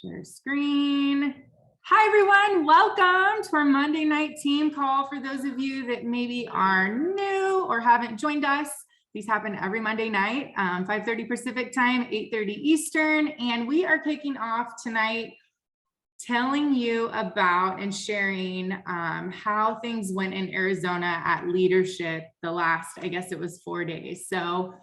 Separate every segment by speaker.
Speaker 1: Share screen. Hi, everyone. Welcome to our Monday night team call. For those of you that maybe are new or haven't joined us, these happen every Monday night, 5:30 Pacific time, 8:30 Eastern. And we are kicking off tonight telling you about and sharing how things went in Arizona at leadership the last, I guess it was 4 days. So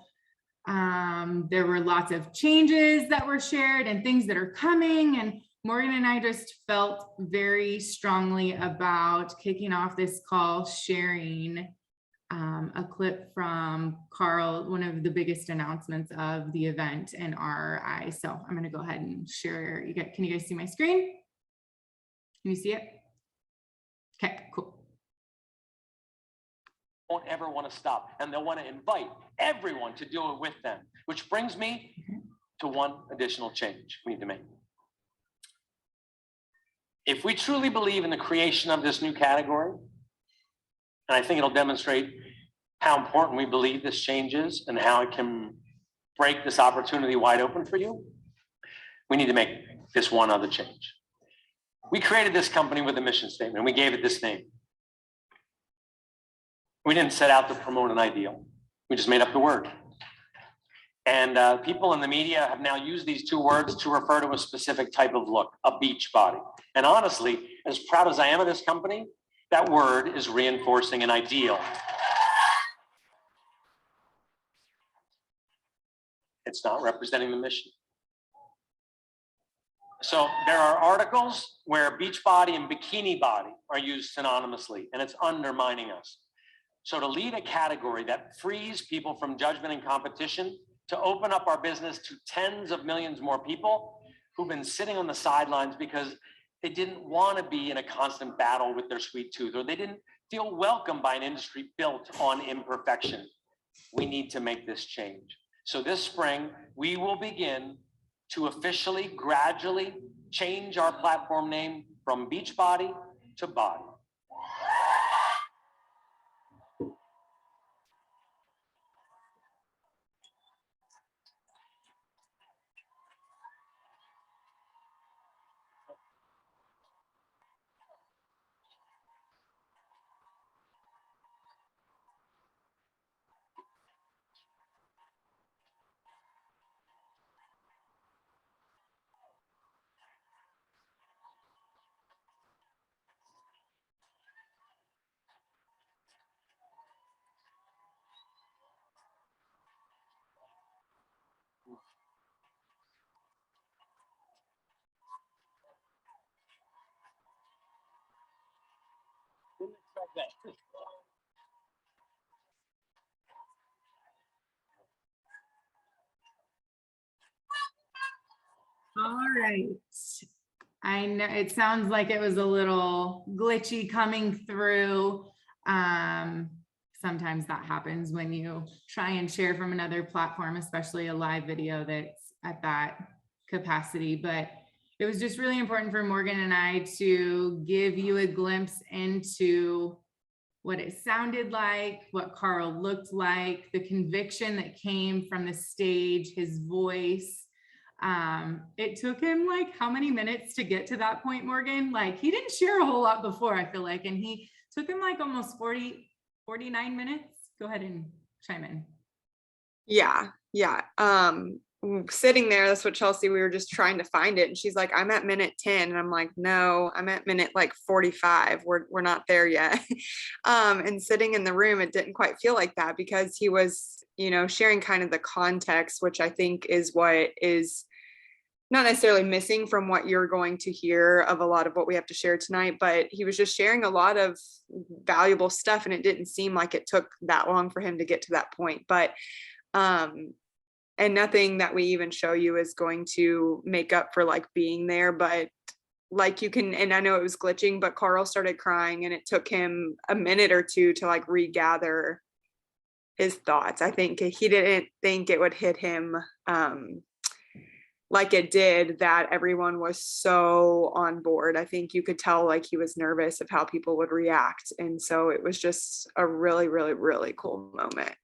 Speaker 1: there were lots of changes that were shared and things that are coming. And Morgan and I just felt very strongly about kicking off this call, sharing a clip from Carl, one of the biggest announcements of the event in our eyes. So I'm going to go ahead and share. Can you guys see my screen? Can you see it? Okay, cool.
Speaker 2: Won't ever want to stop, and they'll want to invite everyone to do it with them, which brings me to one additional change we need to make. If we truly believe in the creation of this new category, and I think it'll demonstrate how important we believe this change is and how it can break this opportunity wide open for you, we need to make this one other change. We created this company with a mission statement. We gave it this name. We didn't set out to promote an ideal. We just made up the word. And people in the media have now used these two words to refer to a specific type of look, a beach body. And honestly, as proud as I am of this company, that word is reinforcing an ideal. It's not representing the mission. So there are articles where beach body and bikini body are used synonymously, and it's undermining us. So to lead a category that frees people from judgment and competition, to open up our business to tens of millions more people who've been sitting on the sidelines because they didn't want to be in a constant battle with their sweet tooth, or they didn't feel welcome by an industry built on imperfection. We need to make this change. So this spring, we will begin to officially, gradually change our platform name from Beachbody to Body.
Speaker 1: All right. I know it sounds like it was a little glitchy coming through. Sometimes that happens when you try and share from another platform, especially a live video that's at that capacity. But it was just really important for Morgan and I to give you a glimpse into what it sounded like, what Carl looked like, the conviction that came from the stage, his voice. It took him like how many minutes to get to that point, Morgan? Like he didn't share a whole lot before, I feel like, and he took him like almost 49 minutes. Go ahead and chime in.
Speaker 3: Yeah. Sitting there, that's what Chelsea, we were just trying to find it. And she's like, I'm at minute 10. And I'm like, no, I'm at minute like 45. We're not there yet. And sitting in the room, it didn't quite feel like that because he was, sharing kind of the context, which I think is what is not necessarily missing from what you're going to hear of a lot of what we have to share tonight, but he was just sharing a lot of valuable stuff. And it didn't seem like it took that long for him to get to that point. But, and nothing that we even show you is going to make up for like being there, but like you can, and I know it was glitching, but Carl started crying and it took him a minute or two to like regather his thoughts. I think he didn't think it would hit him like it did, that everyone was so on board. I think you could tell like he was nervous of how people would react. And so it was just a really, really, really cool moment.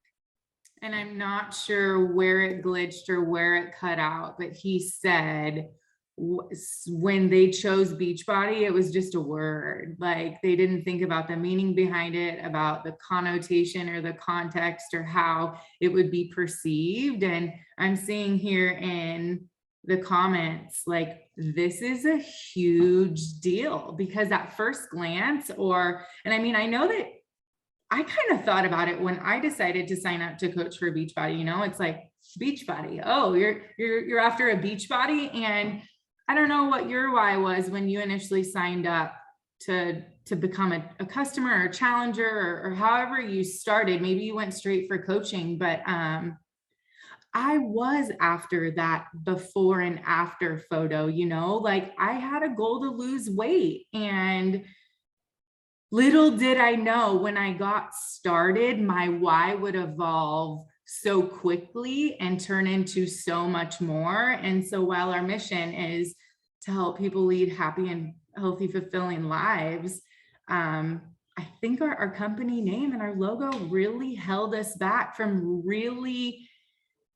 Speaker 1: And I'm not sure where it glitched or where it cut out, but he said, when they chose Beachbody, it was just a word. Like they didn't think about the meaning behind it, about the connotation or the context or how it would be perceived. And I'm seeing here in the comments, like this is a huge deal because at first glance, and I mean, I know that I kind of thought about it when I decided to sign up to coach for Beachbody, it's like Beachbody. Oh, you're after a Beachbody. And I don't know what your why was when you initially signed up to become a customer or a challenger or however you started. Maybe you went straight for coaching, but I was after that before and after photo, like I had a goal to lose weight, and little did I know when I got started, my why would evolve so quickly and turn into so much more. And so while our mission is to help people lead happy and healthy, fulfilling lives, I think our company name and our logo really held us back from really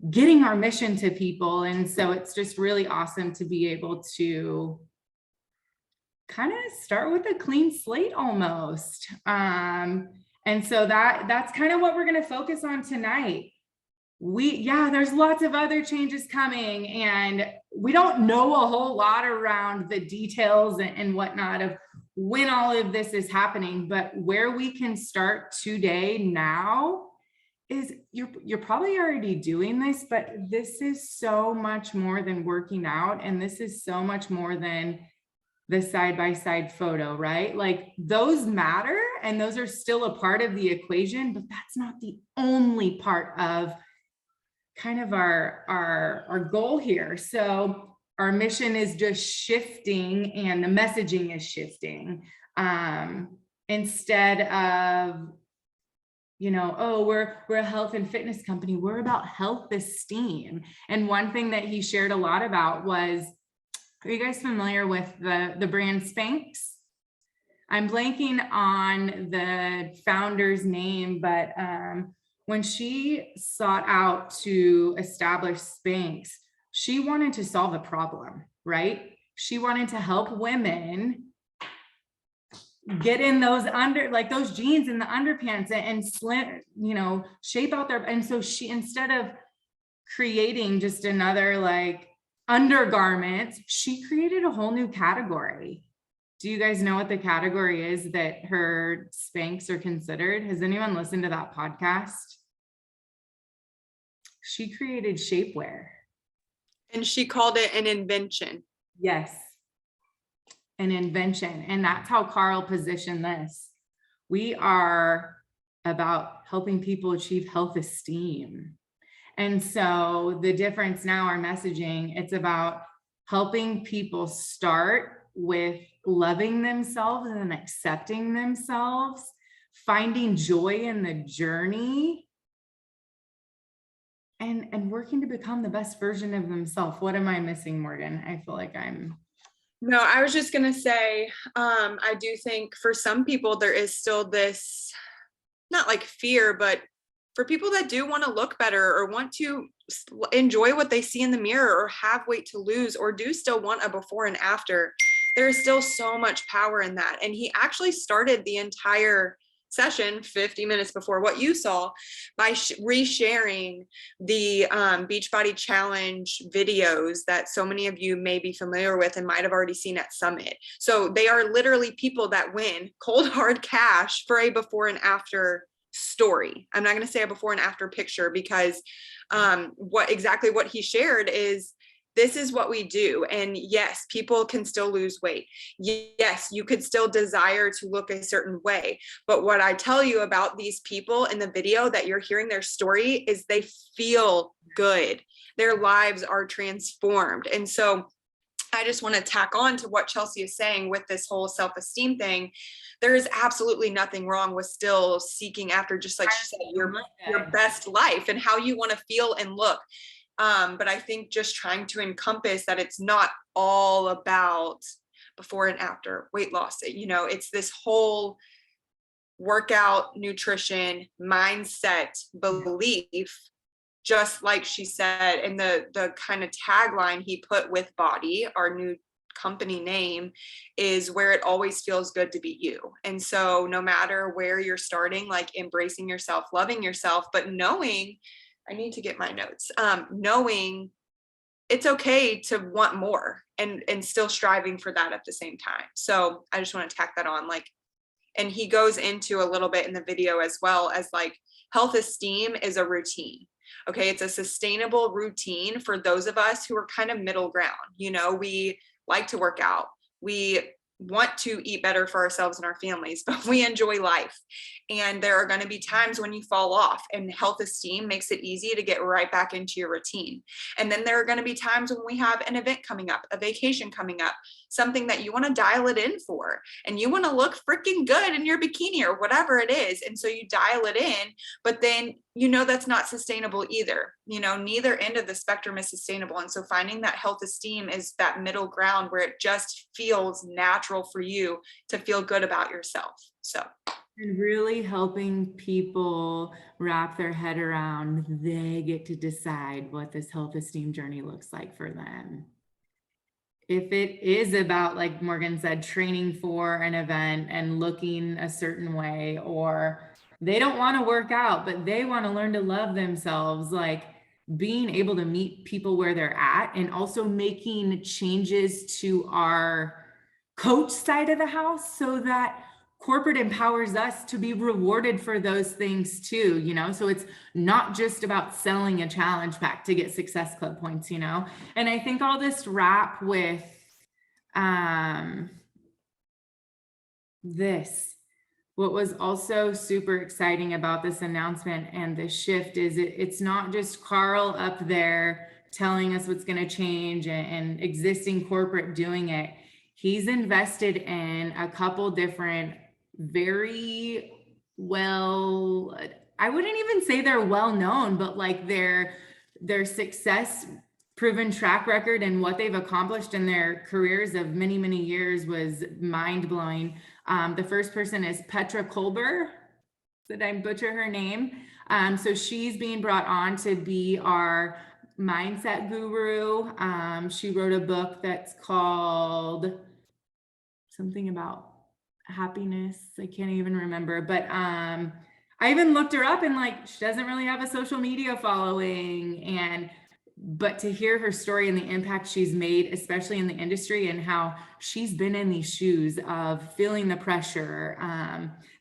Speaker 1: getting our mission to people. And so it's just really awesome to be able to kind of start with a clean slate almost. And so that's kind of what we're going to focus on tonight. There's lots of other changes coming, and we don't know a whole lot around the details and whatnot of when all of this is happening, but where we can start today now is you're probably already doing this, but this is so much more than working out. And this is so much more than the side-by-side photo, right? Like those matter and those are still a part of the equation, but that's not the only part of kind of our goal here. So our mission is just shifting and the messaging is shifting. Instead of, we're a health and fitness company, we're about health esteem. And one thing that he shared a lot about was, are you guys familiar with the brand Spanx? I'm blanking on the founder's name, but when she sought out to establish Spanx, she wanted to solve a problem, right? She wanted to help women get in those those jeans and the underpants and slim, shape out their, and so she, instead of creating just another undergarments, she created a whole new category. Do you guys know what the category is that her Spanx are considered? Has anyone listened to that podcast? She created shapewear.
Speaker 3: And she called it an invention.
Speaker 1: Yes, an invention. And that's how Carl positioned this. We are about helping people achieve health esteem. And so the difference now, our messaging, it's about helping people start with loving themselves and accepting themselves, finding joy in the journey, and working to become the best version of themselves. What am I missing, Morgan? I feel like
Speaker 3: No, I was just going to say, I do think for some people, there is still this, not like fear, but for people that do want to look better or want to enjoy what they see in the mirror or have weight to lose or do still want a before and after, there is still so much power in that. And he actually started the entire session 50 minutes before what you saw by resharing the Beachbody Challenge videos that so many of you may be familiar with and might have already seen at Summit. So they are literally people that win cold hard cash for a before and after story. I'm not going to say a before and after picture because what he shared is, this is what we do. And yes, people can still lose weight. Yes, you could still desire to look a certain way. But what I tell you about these people in the video that you're hearing their story is they feel good. Their lives are transformed. And so I just want to tack on to what Chelsea is saying with this whole self-esteem thing. There is absolutely nothing wrong with still seeking after, just like she said, your best life and how you want to feel and look. But I think just trying to encompass that it's not all about before and after weight loss. It's this whole workout, nutrition, mindset, belief just like she said, and the kind of tagline he put with Body, our new company name, is where it always feels good to be you. And so no matter where you're starting, like embracing yourself, loving yourself, but knowing, I need to get my notes, knowing it's okay to want more and still striving for that at the same time. So I just want to tack that on, like, and he goes into a little bit in the video as well as like health esteem is a routine. Okay, it's a sustainable routine for those of us who are kind of middle ground. You know, we like to work out. We want to eat better for ourselves and our families, but we enjoy life. And there are going to be times when you fall off, and health esteem makes it easy to get right back into your routine. And then there are going to be times when we have an event coming up, a vacation coming up, something that you want to dial it in for, and you want to look freaking good in your bikini or whatever it is. And so you dial it in, but then you know that's not sustainable either. You know, neither end of the spectrum is sustainable. And so finding that health esteem is that middle ground where it just feels natural for you to feel good about yourself. So,
Speaker 1: and really helping people wrap their head around, they get to decide what this health esteem journey looks like for them. If it is about, like Morgan said, training for an event and looking a certain way, or they don't want to work out, but they want to learn to love themselves, like being able to meet people where they're at, and also making changes to our coach side of the house so that corporate empowers us to be rewarded for those things too, you know? So it's not just about selling a challenge pack to get Success Club points, you know? And I think all this wrap with this, what was also super exciting about this announcement and the shift is it's not just Carl up there telling us what's going to change and existing corporate doing it. He's invested in a couple different very well, I wouldn't even say they're well known, but like their success proven track record and what they've accomplished in their careers of many, many years was mind-blowing. The first person is Petra Kolber. Did I butcher her name? So she's being brought on to be our mindset guru. She wrote a book that's called something about happiness. I can't even remember, but I even looked her up, and like, she doesn't really have a social media following, but to hear her story and the impact she's made, especially in the industry, and how she's been in these shoes of feeling the pressure,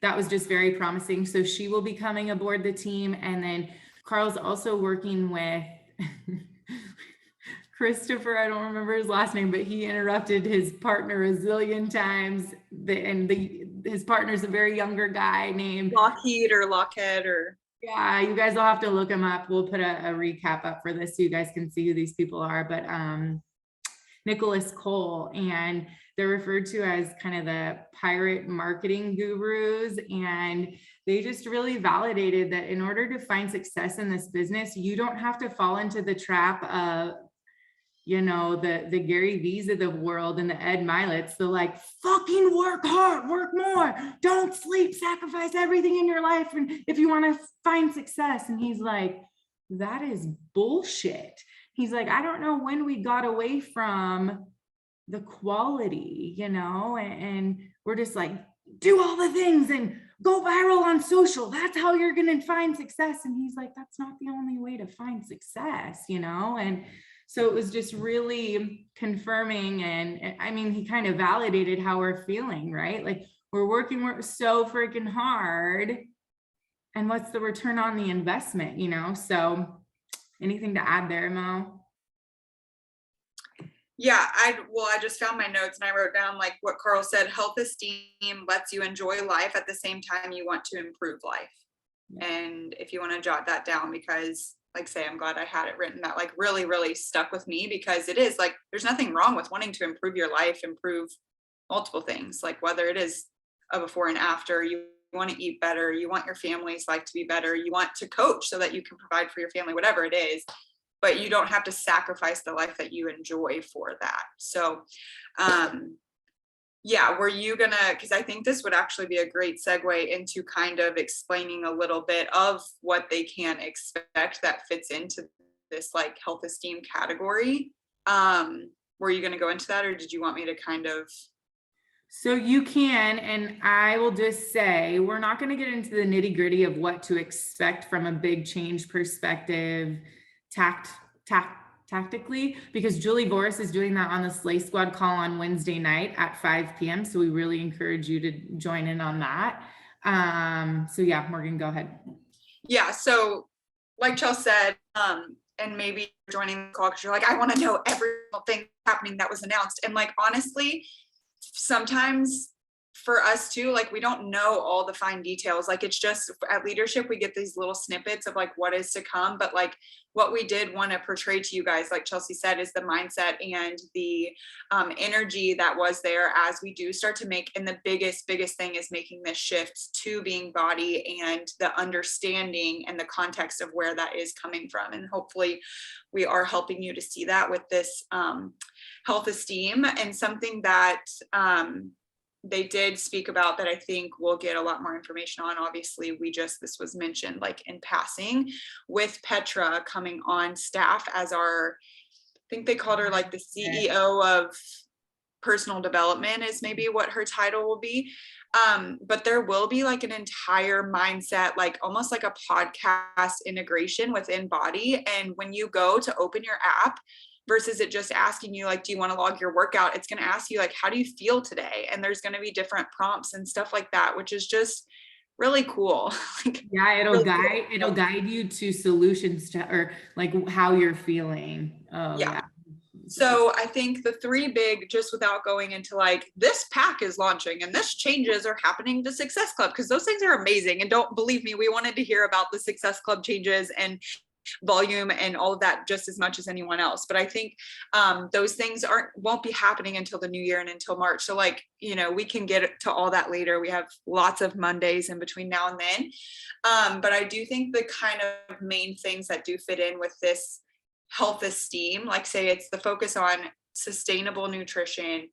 Speaker 1: that was just very promising. So she will be coming aboard the team. And then Carl's also working with Christopher, I don't remember his last name, but he interrupted his partner a zillion times. His partner's a very younger guy named
Speaker 3: Lockheed or Lockhead or.
Speaker 1: Yeah, you guys will have to look him up. We'll put a recap up for this so you guys can see who these people are. But Nicholas Cole, and they're referred to as kind of the pirate marketing gurus. And they just really validated that in order to find success in this business, you don't have to fall into the trap of, you know, the Gary V's of the world and the Ed Milet's, the like, fucking work hard, work more, don't sleep, sacrifice everything in your life, and if you want to find success. And he's like, that is bullshit. He's like, I don't know when we got away from the quality, you know, and we're just like, do all the things and go viral on social. That's how you're going to find success. And he's like, that's not the only way to find success, you know? And so it was just really confirming. And I mean, he kind of validated how we're feeling, right? Like, we're working so freaking hard. And what's the return on the investment, you know? So anything to add there, Mo?
Speaker 3: Yeah, I just found my notes and I wrote down like what Carl said, health esteem lets you enjoy life at the same time you want to improve life. Yeah. And if you want to jot that down, because like say, I'm glad I had it written, that like really, really stuck with me, because it is like, there's nothing wrong with wanting to improve your life, improve multiple things, like whether it is a before and after, you want to eat better, you want your family's life to be better, you want to coach so that you can provide for your family, whatever it is, but you don't have to sacrifice the life that you enjoy for that. So Yeah, were you gonna, because I think this would actually be a great segue into kind of explaining a little bit of what they can expect that fits into this like health esteem category. Were you gonna go into that, or did you want me to kind of?
Speaker 1: So you can, and I will just say, we're not going to get into the nitty gritty of what to expect from a big change perspective, tactically, because Julie Voris is doing that on the Slay Squad call on Wednesday night at 5 p.m. So we really encourage you to join in on that. So yeah, Morgan, go ahead.
Speaker 3: Yeah, so like Chelsea said, and maybe you're joining the call because you're like, I want to know every single thing happening that was announced. And like, honestly, sometimes for us too, like we don't know all the fine details. Like it's just at leadership, we get these little snippets of like what is to come. But like what we did want to portray to you guys, like Chelsea said, is the mindset and the energy that was there as we do start to make. And the biggest thing is making this shift to being body and the understanding and the context of where that is coming from. And hopefully we are helping you to see that with this health esteem, and something that they did speak about that I think we'll get a lot more information on. Obviously, this was mentioned like in passing with Petra coming on staff as our, I think they called her like the CEO of personal development is maybe what her title will be. But there will be like an entire mindset, like almost like a podcast integration within Body. And when you go to open your app, versus it just asking you like, do you want to log your workout? It's going to ask you like, how do you feel today? And there's going to be different prompts and stuff like that, which is just really cool.
Speaker 1: Yeah, it'll guide you to solutions to, or like how you're feeling. Oh yeah.
Speaker 3: So I think the three big, just without going into like, this pack is launching and this changes are happening to Success Club, because those things are amazing. And don't believe me, we wanted to hear about the Success Club changes and volume and all of that just as much as anyone else. But I think those things won't be happening until the new year and until March. So like, we can get to all that later. We have lots of Mondays in between now and then. But I do think the kind of main things that do fit in with this health esteem, like say it's the focus on sustainable nutrition,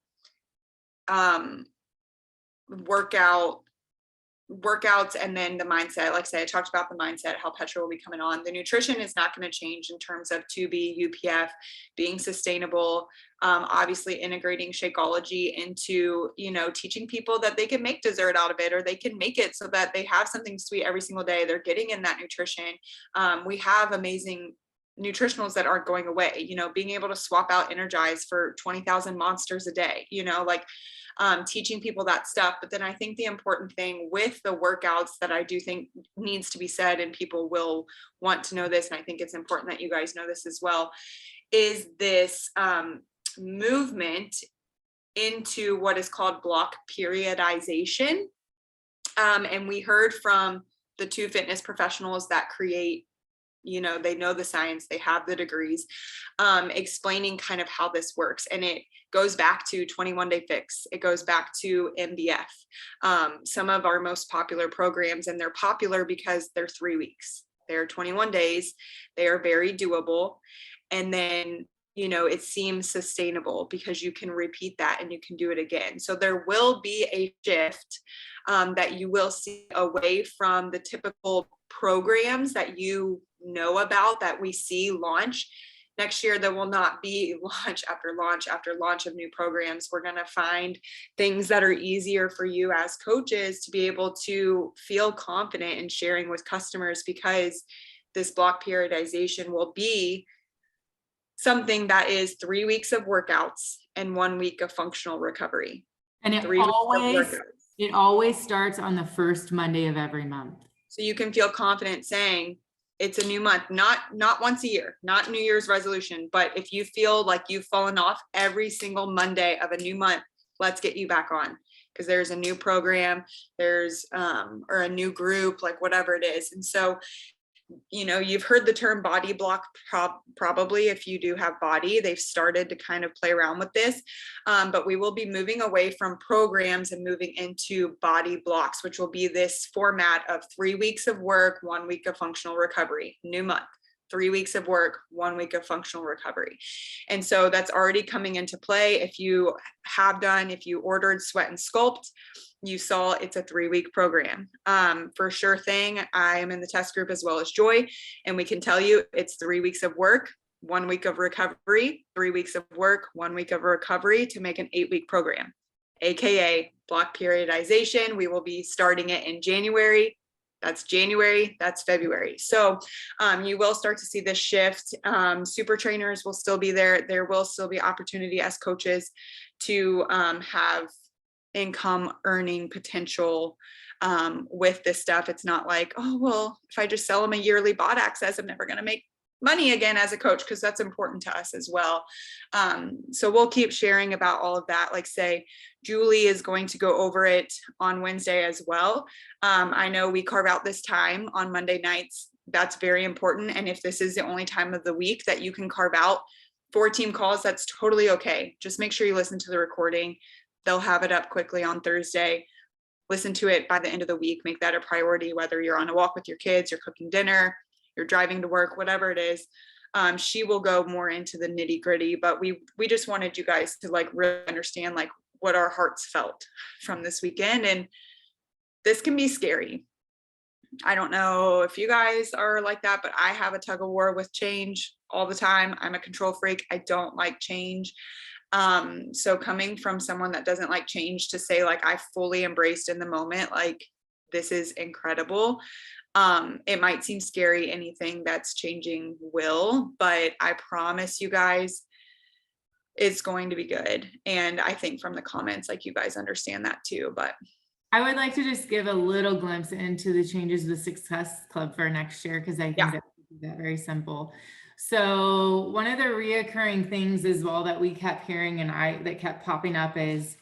Speaker 3: workouts, and then the mindset. Like say I talked about the mindset, how Petra will be coming on. The nutrition is not going to change in terms of 2B, UPF, being sustainable, obviously integrating Shakeology into, teaching people that they can make dessert out of it, or they can make it so that they have something sweet every single day. They're getting in that nutrition. We have amazing nutritionals that aren't going away, being able to swap out Energize for 20,000 monsters a day, teaching people that stuff. But then I think the important thing with the workouts that I do think needs to be said, and people will want to know this, and I think it's important that you guys know this as well, is this movement into what is called block periodization. And we heard from the two fitness professionals that create, they know the science, they have the degrees, explaining kind of how this works. And it goes back to 21 Day Fix. It goes back to MBF. Some of our most popular programs, and they're popular because they're 3 weeks. They're 21 days. They are very doable. And then, it seems sustainable because you can repeat that and you can do it again. So there will be a shift that you will see away from the typical programs that you know about that we see launch. Next year, there will not be launch after launch after launch of new programs. We're going to find things that are easier for you as coaches to be able to feel confident in sharing with customers, because this block periodization will be something that is 3 weeks of workouts and 1 week of functional recovery.
Speaker 1: And it always starts on the first Monday of every month.
Speaker 3: So you can feel confident saying it's a new month, not once a year, not New Year's resolution, but if you feel like you've fallen off every single Monday of a new month, let's get you back on, because there's a new program, there's or a new group, like whatever it is. And so, you've heard the term body block, probably if you do have Body, they've started to kind of play around with this, but we will be moving away from programs and moving into body blocks, which will be this format of 3 weeks of work, 1 week of functional recovery, new month, 3 weeks of work, 1 week of functional recovery. And so that's already coming into play. If you ordered Sweat and Sculpt, you saw it's a 3-week program. For sure thing, I am in the test group as well as Joy, and we can tell you it's 3 weeks of work, 1 week of recovery, 3 weeks of work, 1 week of recovery to make an 8-week program, AKA block periodization. We will be starting it in January. That's January, that's February. So you will start to see this shift. Super trainers will still be there. There will still be opportunity as coaches to have income earning potential with this stuff. It's not like, oh, well, if I just sell them a yearly bot access, I'm never going to make money again as a coach, because that's important to us as well. So we'll keep sharing about all of that. Like say, Julie is going to go over it on Wednesday as well. I know we carve out this time on Monday nights. That's very important. And if this is the only time of the week that you can carve out for team calls, that's totally okay. Just make sure you listen to the recording. They'll have it up quickly on Thursday. Listen to it by the end of the week. Make that a priority, whether you're on a walk with your kids, you're cooking dinner, you're driving to work, whatever it is. She will go more into the nitty gritty, but we just wanted you guys to like really understand like what our hearts felt from this weekend. And this can be scary. I don't know if you guys are like that, but I have a tug of war with change all the time. I'm a control freak. I don't like change. So coming from someone that doesn't like change to say like I fully embraced in the moment, like this is incredible. It might seem scary, anything that's changing will, but I promise you guys it's going to be good. And I think from the comments, like you guys understand that too, but
Speaker 1: I would like to just give a little glimpse into the changes of the Success Club for next year, because I think that very simple. So one of the reoccurring things as well that we kept hearing and that kept popping up is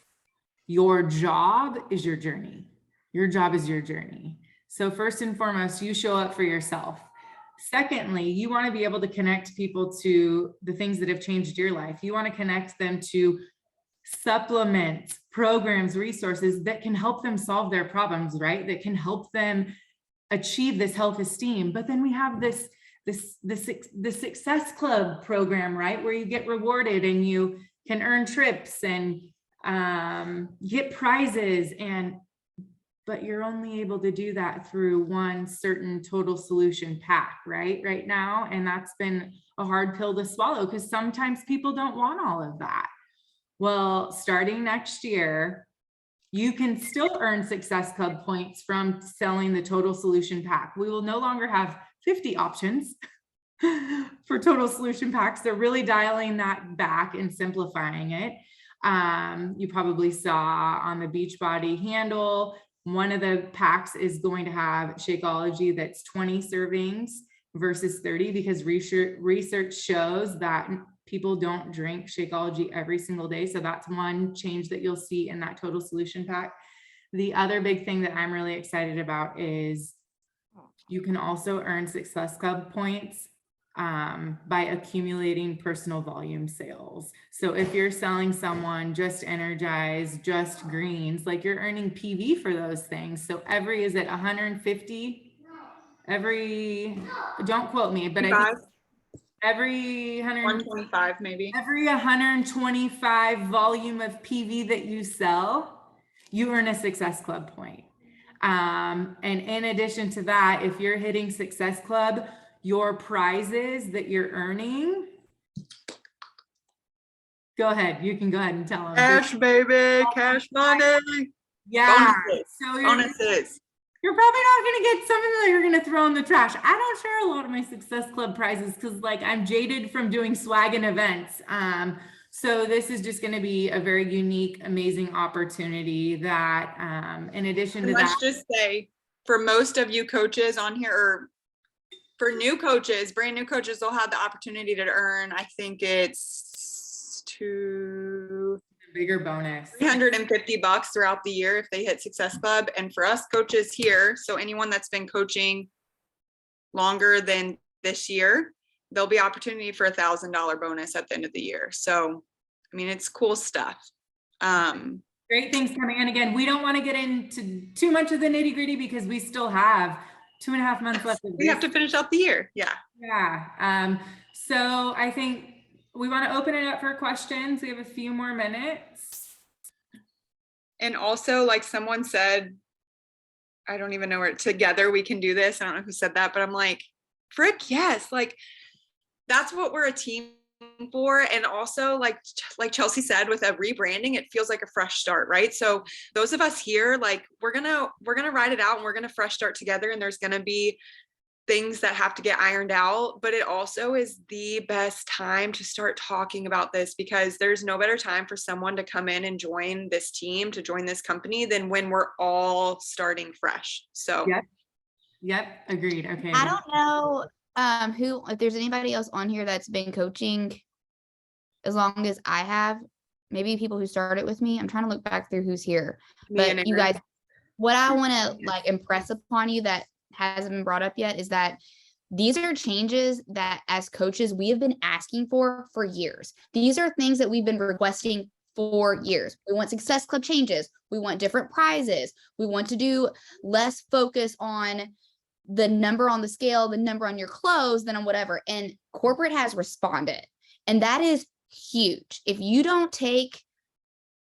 Speaker 1: your job is your journey. Your job is your journey. So first and foremost, you show up for yourself. Secondly, you want to be able to connect people to the things that have changed your life. You want to connect them to supplements, programs, resources that can help them solve their problems, right? That can help them achieve this self-esteem. But then we have the Success Club program, right? Where you get rewarded and you can earn trips and get prizes, but you're only able to do that through one certain total solution pack, right now. And that's been a hard pill to swallow, because sometimes people don't want all of that. Well, starting next year, you can still earn Success Club points from selling the total solution pack. We will no longer have 50 options for total solution packs. They're really dialing that back and simplifying it. You probably saw on the Beachbody handle, one of the packs is going to have Shakeology that's 20 servings versus 30, because research shows that people don't drink Shakeology every single day. So that's one change that you'll see in that total solution pack. The other big thing that I'm really excited about is you can also earn Success Club points by accumulating personal volume sales. So if you're selling someone just Energize, just greens, like you're earning PV for those things. So is it 150? Don't quote me, but I think every
Speaker 3: 125 maybe.
Speaker 1: Every 125 volume of PV that you sell, you earn a Success Club point. And in addition to that, if you're hitting Success Club, your prizes that you're earning, go ahead. You can go ahead and tell them.
Speaker 3: Cash, baby, cash money.
Speaker 1: Yeah.
Speaker 3: Bonuses.
Speaker 1: You're probably not going to get something that you're going to throw in the trash. I don't share a lot of my Success Club prizes because like I'm jaded from doing swag and events. So this is just going to be a very unique, amazing opportunity that in addition to that.
Speaker 3: Let's just say for most of you coaches on here, or for new coaches, brand new coaches, they'll have the opportunity to earn, I think it's
Speaker 1: bigger bonus,
Speaker 3: $350 throughout the year if they hit Success Club. And for us coaches here, so anyone that's been coaching longer than this year, there'll be opportunity for $1,000 bonus at the end of the year. So, I mean, it's cool stuff. Great
Speaker 1: things coming in. Again, we don't want to get into too much of the nitty gritty because we still have 2.5 months left.
Speaker 3: We have to finish out the year. Yeah.
Speaker 1: Yeah. So I think we want to open it up for questions. We have a few more minutes.
Speaker 3: And also, like someone said, I don't even know where, together we can do this. I don't know who said that, but I'm like, frick, yes. Like, that's what we're a team for. And also, like Chelsea said, with a rebranding, it feels like a fresh start, right? So those of us here, like, we're gonna ride it out, and we're gonna fresh start together, and there's gonna be things that have to get ironed out, but it also is the best time to start talking about this, because there's no better time for someone to come in and join this team, to join this company, than when we're all starting fresh. So
Speaker 1: Yep. Agreed. Okay.
Speaker 4: I don't know if there's anybody else on here that's been coaching as long as I have. Maybe people who started with me. I'm trying to look back through who's here. But you guys, what I want to like impress upon you that hasn't been brought up yet is that these are changes that as coaches we have been asking for years. These are things that we've been requesting for years. We want Success Club changes. We want different prizes. We want to do less focus on the number on the scale, the number on your clothes, than on whatever. And corporate has responded. And that is huge. If you don't take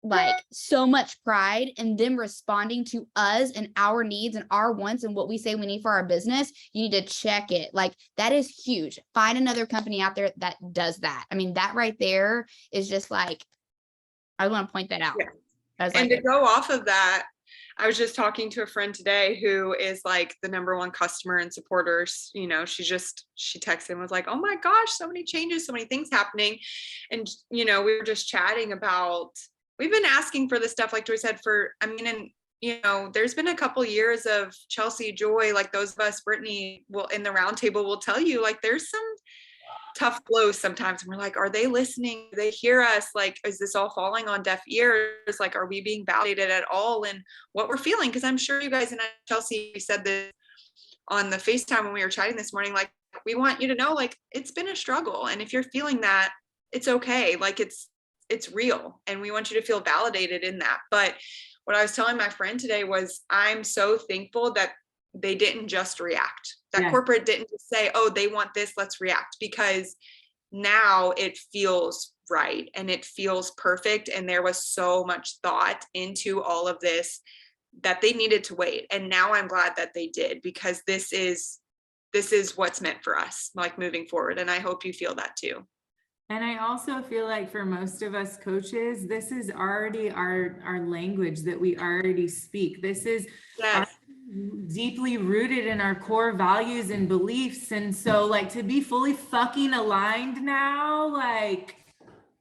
Speaker 4: like so much pride in them responding to us and our needs and our wants and what we say we need for our business, you need to check it. Like, that is huge. Find another company out there that does that. I mean, that right there is just like, I want to point that out.
Speaker 3: Yeah. And to go off of that, I was just talking to a friend today who is like the #1 customer and supporters. You know, she texted and was like, oh my gosh, so many changes, so many things happening. And, you know, we were just chatting about, we've been asking for this stuff, like Joy said, and you know, there's been a couple years of Chelsea, Joy, like those of us, Brittany will in the roundtable will tell you, like, there's some tough blows sometimes. And we're like, are they listening? Do they hear us? Like, is this all falling on deaf ears? Like, are we being validated at all in what we're feeling? Because I'm sure you guys, and Chelsea said this on the FaceTime when we were chatting this morning, like, we want you to know, like, it's been a struggle. And if you're feeling that, it's okay. Like, it's real, and we want you to feel validated in that. But what I was telling my friend today was, I'm so thankful that they didn't just react, that corporate didn't just say, oh, they want this, let's react, because now it feels right and it feels perfect. And there was so much thought into all of this that they needed to wait. And now I'm glad that they did, because this is what's meant for us, like, moving forward. And I hope you feel that too.
Speaker 1: And I also feel like for most of us coaches, this is already our language that we already speak. This is deeply rooted in our core values and beliefs. And so, like, to be fully fucking aligned now, like,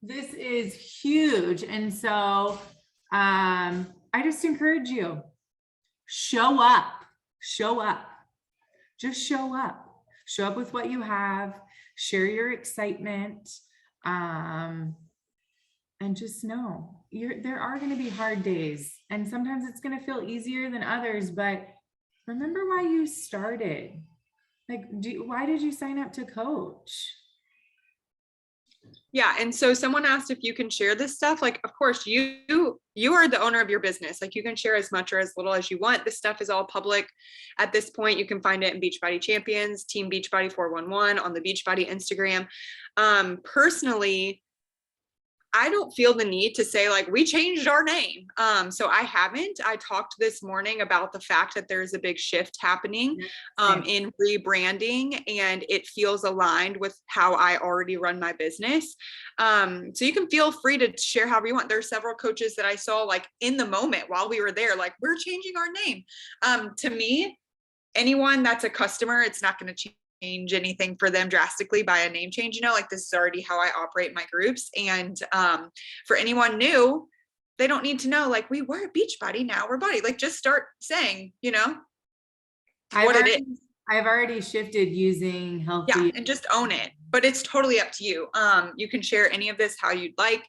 Speaker 1: this is huge. And so I just encourage you, show up, just show up with what you have, share your excitement. And just know there are going to be hard days, and sometimes it's going to feel easier than others, but remember why you started. Like, why did you sign up to coach?
Speaker 3: Yeah. And so someone asked if you can share this stuff. Like, of course, you are the owner of your business. Like, you can share as much or as little as you want. This stuff is all public at this point. You can find it in Beachbody Champions, Team Beachbody 411, on the Beachbody Instagram. Personally, I don't feel the need to say, like, we changed our name. So I haven't. I talked this morning about the fact that there's a big shift happening in rebranding, and it feels aligned with how I already run my business. So you can feel free to share however you want. There are several coaches that I saw, like, in the moment while we were there, like, we're changing our name. To me, anyone that's a customer, it's not going to change anything for them drastically by a name change. You know, like, this is already how I operate my groups. And for anyone new, they don't need to know, like, we were Beachbody, now we're Body. Like, just start saying, you know, it is.
Speaker 1: I've already shifted using healthy.
Speaker 3: Yeah, and just own it. But it's totally up to you. You can share any of this how you'd like.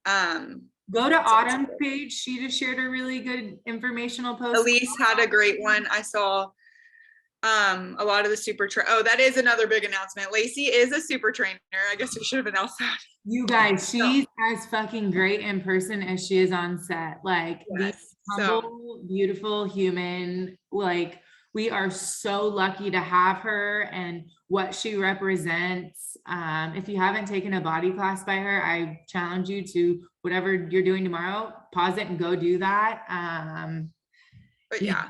Speaker 1: Go to Autumn's page. She just shared a really good informational post.
Speaker 3: Elise had a great one. I saw a lot of the super that is another big announcement. Lacey is a super trainer. I guess we should have announced that.
Speaker 1: You guys, she's as fucking great in person as she is on set. Like, these humble, beautiful human, like, we are so lucky to have her and what she represents. If you haven't taken a body class by her, I challenge you to, whatever you're doing tomorrow, pause it and go do that.
Speaker 3: But yeah,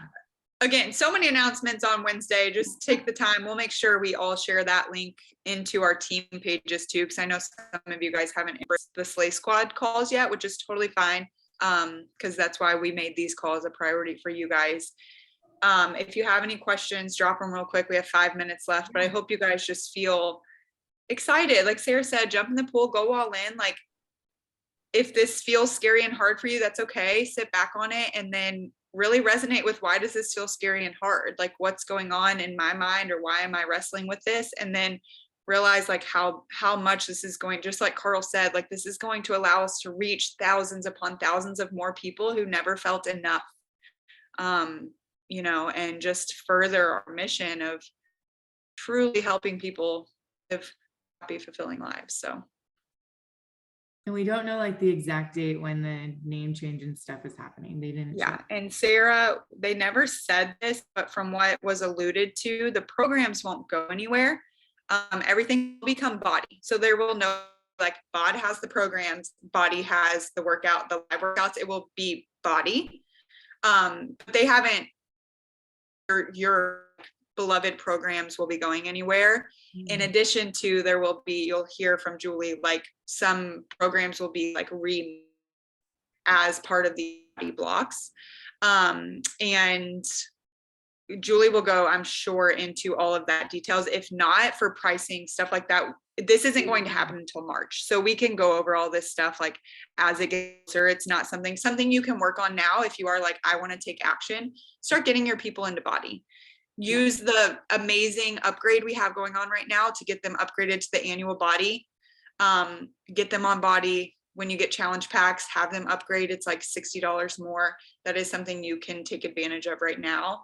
Speaker 3: again, so many announcements on Wednesday. Just take the time. We'll make sure we all share that link into our team pages too, because I know some of you guys haven't embraced the Slay Squad calls yet, which is totally fine, because that's why we made these calls a priority for you guys. If you have any questions, drop them real quick. We have 5 minutes left, but I hope you guys just feel excited. Like Sarah said, jump in the pool, go all in. Like, if this feels scary and hard for you, that's okay. Sit back on it and then really resonate with, why does this feel scary and hard? Like, what's going on in my mind, or why am I wrestling with this? And then realize like how much this is going, just like Carl said, like this is going to allow us to reach thousands upon thousands of more people who never felt enough, you know, and just further our mission of truly helping people live happy, fulfilling lives. So.
Speaker 1: And we don't know like the exact date when the name change and stuff is happening. They didn't.
Speaker 3: Yeah. And Sarah, they never said this, but from what was alluded to, the programs won't go anywhere. Everything will become Body. So there will no, like, BOD has the programs, Body has the workout, the live workouts. It will be Body. But they haven't, your beloved programs will be going anywhere. In addition to, there will be, you'll hear from Julie, like some programs will be like as part of the Body blocks. And Julie will go, I'm sure, into all of that details. If not, for pricing, stuff like that, this isn't going to happen until March. So we can go over all this stuff like as it gets closer. It's not something you can work on now. If you are like, I want to take action, start getting your people into Body. Use the amazing upgrade we have going on right now to get them upgraded to the annual Body. Get them on Body. When you get challenge packs, have them upgrade. It's like $60 more. That is something you can take advantage of right now.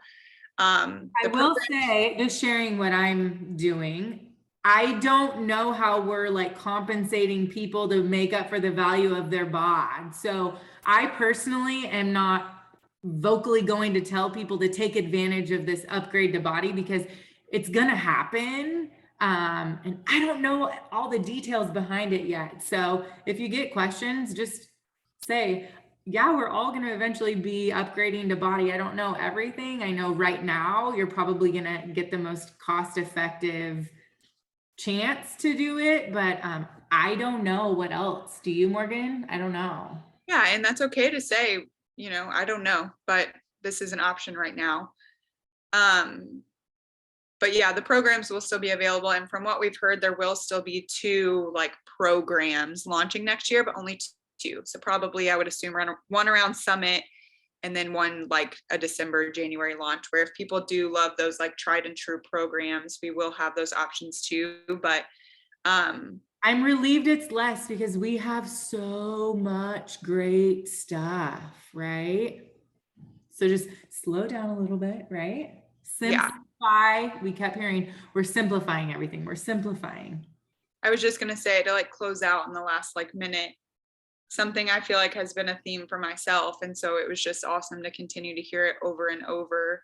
Speaker 1: I will say, just sharing what I'm doing, I don't know how we're like compensating people to make up for the value of their bod. So I personally am not vocally going to tell people to take advantage of this upgrade to Body, because it's gonna happen. And I don't know all the details behind it yet. So if you get questions, just say, yeah, we're all going to eventually be upgrading to Body. I don't know everything. I know right now you're probably going to get the most cost-effective chance to do it, but I don't know what else. Do you, Morgan? I don't know.
Speaker 3: Yeah, and that's okay to say, you know, I don't know, but this is an option right now. But yeah, the programs will still be available. And from what we've heard, there will still be 2 like programs launching next year, but only 2. So probably I would assume one around Summit, and then one like a December, January launch, where if people do love those like tried and true programs, we will have those options too. But
Speaker 1: I'm relieved it's less, because we have so much great stuff, right? So just slow down a little bit, right? Simplify. We kept hearing, we're simplifying everything. We're simplifying.
Speaker 3: I was just going to say, to like close out in the last like minute, something I feel like has been a theme for myself. And so it was just awesome to continue to hear it over and over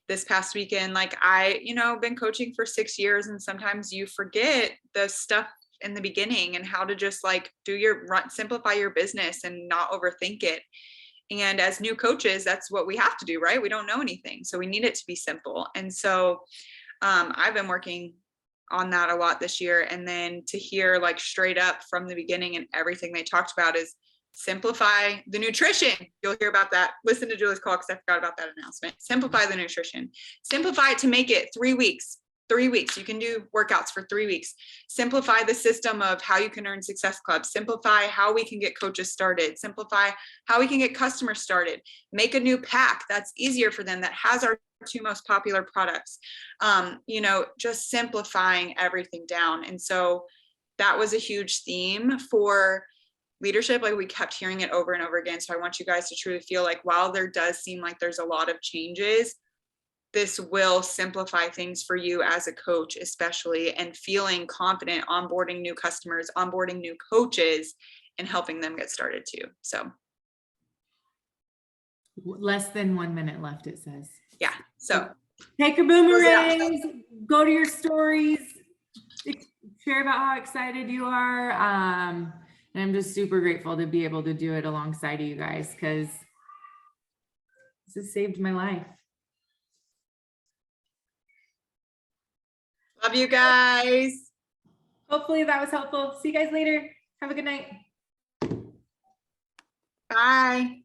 Speaker 3: this past weekend. Like I, you know, been coaching for 6 years, and sometimes you forget the stuff in the beginning and how to just like simplify your business and not overthink it. And as new coaches, that's what we have to do, right? We don't know anything. So we need it to be simple. And so I've been working on that a lot this year. And then to hear like straight up from the beginning, and everything they talked about is simplify the nutrition. You'll hear about that. Listen to Julie's call, because I forgot about that announcement. Simplify the nutrition. Simplify it to make it 3 weeks. 3 weeks. You can do workouts for 3 weeks. Simplify the system of how you can earn Success Club. Simplify how we can get coaches started. Simplify how we can get customers started. Make a new pack that's easier for them, that has our 2 most popular products. You know, just simplifying everything down. And so that was a huge theme for leadership. Like we kept hearing it over and over again. So I want you guys to truly feel like, while there does seem like there's a lot of changes, this will simplify things for you as a coach, especially, and feeling confident onboarding new customers, onboarding new coaches, and helping them get started too. So
Speaker 1: less than 1 minute left, it says.
Speaker 3: Yeah. So
Speaker 1: Take your boomerangs, go to your stories, share about how excited you are. And I'm just super grateful to be able to do it alongside of you guys because this has saved my life.
Speaker 3: Love you guys.
Speaker 1: Hopefully that was helpful. See you guys later. Have a good night.
Speaker 3: Bye.